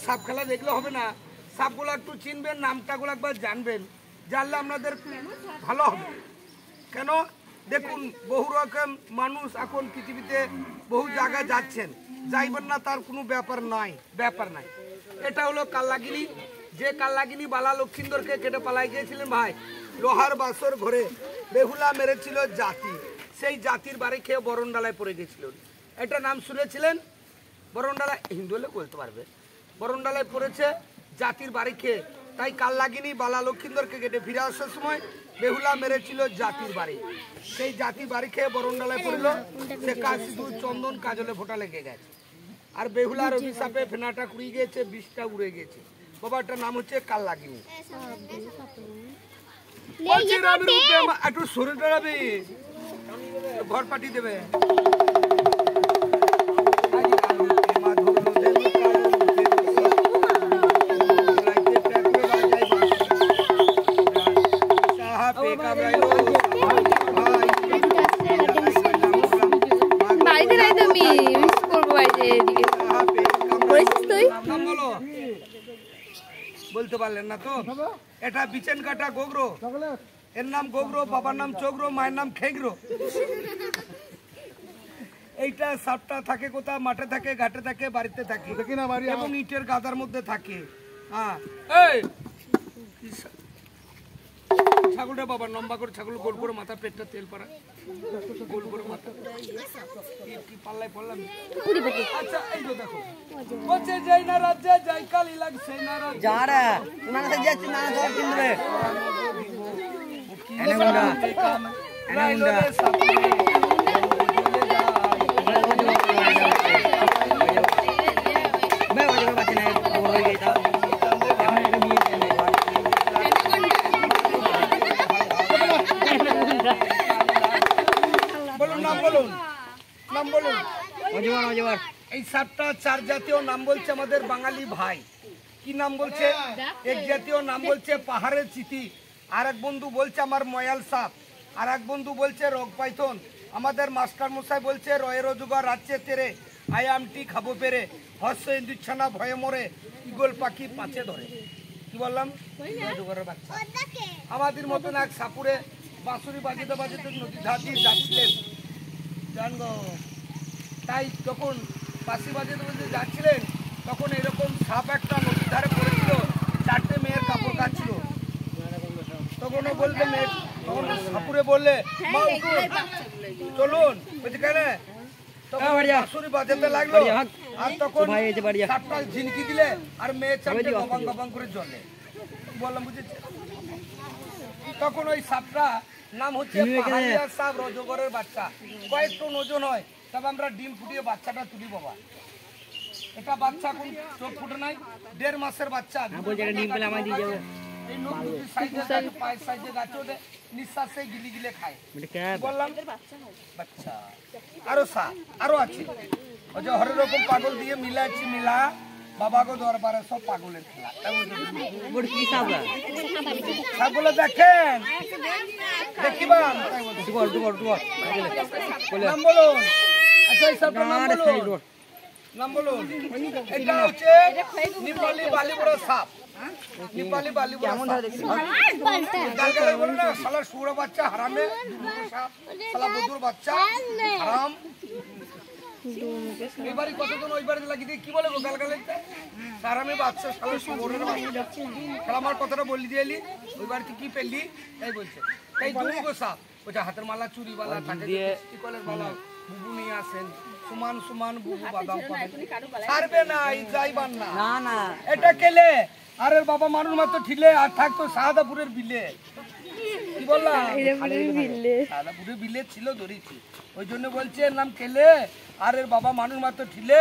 সাপ খেলা দেখলে হবে না, সাপগুলো একটু চিনবেন, নামটাগুলো একবার জানবেন, জানলে আপনাদের ভালো হবে। কেন দেখুন, বহু রকম মানুষ এখন পৃথিবীতে বহু জায়গায় যাচ্ছেন, যাইবেন না তার কোনো ব্যাপার নাই। এটা হলো কাল্লাগিনি। যে কাল্লাগিনি বালা লক্ষিন্দরকে কেটে পালাই গিয়েছিলেন ভাই, লোহার বাসর ঘরে বেহুলা মেরেছিল জাতি, সেই জাতির বাড়ি খেয়ে বরণডালায় পড়ে গেছিলেন। এটা নাম শুনেছিলেন? বরণডালায়, হিন্দু হলে বলতে পারবে, বরণডালায় পড়েছে জাতির বাড়ি খেয়ে। তাই কাল্লাগিনি বালা লক্ষিন্দরকে কেটে ফিরে আসার সময় বেহুলা মেরেছিল জাতির বাড়ি, সেই জাতির বাড়ি খেয়ে বরণডালায় পড়ল। সে সিঁদুর চন্দন কাজলে ফোঁটা লেগে গেছে, আর বেহুলার অভিশাপে ফেনাটা কুড়িয়ে গেছে, বিষটা উড়ে গেছে। বাবাটার নাম হচ্ছে কাল্লাগিনি। একটু শরীরটা যাবে, ঘর পাঠিয়ে দেবে। বলতে পারলেন না তো? এটা বিচেন কাটা গোগরো, এর নাম গোগরো, বাবার নাম চোগরো, মায়ের নাম খেগরো। এইটা সাপটা থাকে কোথা? মাঠে থাকে, ঘাটে থাকে, বাড়িতে থাকে, এবং ইটের গাদার মধ্যে থাকে। হ্যাঁ, ছাগলটা বাবা লম্বা করে, ছাগল গোল করে মাথা, পেটটা তেল পাড়া, গোল করে মাথা, কি পাল্লায় পড়লাম। আচ্ছা, এই তো দেখো, বলছে যাই না রাজ্যে যাই কালি লাগছে না রাজ্যে যারা না যাচ্ছে না ধর কিনবে এনাগুন্ডা এনাগুন্ডা मैं वजह बात नहीं बोल रही था এই সাতটা চার জাতীয় নাম বলছে আমাদের বাঙালি ভাই। কি নাম বলছে? এক জাতীয় নাম বলছে পাহাড়ের চিতি, আর এক বন্ধু বলছে আমার ময়াল সাপ, আর এক বন্ধু বলছে রোগ পাইথন, আমাদের মাস্টার মশাই বলছে রয়ে রোজগার রাজ্যে তেরে, আয়ামটি খাবো পেরে, হর্ষ ইন্দুচ্ছানা ভয়ে মরে, ইগল পাখি পাঁচে ধরে। কি বললাম? বাচ্চা আমাদের মতন এক সাপুরে বাঁশুরি বাজিতে বাজিতে নদী ধার দিয়ে যাচ্ছিলেন, জানবো। তাই যখন বাঁশি বাজিতে বাজিতে যাচ্ছিলেন, তখন এরকম সাপ একটা নদীর ধারে পড়েছিল, চারটে মেয়ের কাপড় কাচ্ছিল। তখন ও বলতে মেয়ে, তখন সাপুরে বললে মা উঠুন চলুন, বলছি কেন? তখন বাঁশুরি বাজাতে লাগলো, আর তখন সাপটা ঝিনকি দিলে, আর মেয়ে চাপটে গবাং গবাং করে জ্বলে। বললাম বুঝেছি? তখন ওই সাপটা নাম হচ্ছে পাহাড়িয়া সাপ, রজগরের বাচ্চা, কয়েকটু ওজন হয়, তবে আমরা ডিম ফুটিয়ে বাচ্চাটা তুলি বাবা। এটা বাচ্চা কোন চোখ ফুটে নাই, 1.5 মাসের বাচ্চা। এই নখ দুটি সাইজে থাকে, পায়ের সাইজে গাছে ওঠে, নিঃশ্বাসে গিলে গিলে খায়। বললাম বাচ্চা। আরো সাপ আরো আছে, ওই যে হরেক রকম পাগল দিয়ে মিলাচ্ছি, মিলা বাবাকে দরবারে সব পাগলের খেলা। সাপগুলো দেখেন, দেখিবা নাম বলুন। আচ্ছা, এই সাপটার নাম বলুন, নাম বলুন। এটা হচ্ছে নেপালি বালিবড় সাপ। নেপালি বালিবড় সাপ বলে না, শালা শুয়োর বাচ্চা হারামে, সাপ শালা বধুর বাচ্চা হারাম। এবারে কতজন ওই বাড়িতে লাগিয়ে দিয়ে কি বলে গালগালে হারামে বাচ্চা, শালা শুয়োরের বাচ্চা। শালা আমার কথাটা বললি দিয়েলি, ওই বাড়িতে কি পেলি তাই বলছে। তাই দুটো সাপ, ওটা হাতের মালা, চুরিওয়ালা, কলের মালা, বুবু নিয়ে আসেন, সমান সমান বুবু বাদাম পাবেন, ছাড়বে না, যাইবার না। এটা কেলে আরে বাবা মানুষ মাত্র ঠিলে, আর থাকতো শাহাদাপুরের বিলে। কি বললাম? শাহাদাপুরের বিলে ছিল, ধরেছি, ওই জন্য বলছে নাম কেলে, আর এর বাবা মানুষ মাত্র ঠিলে,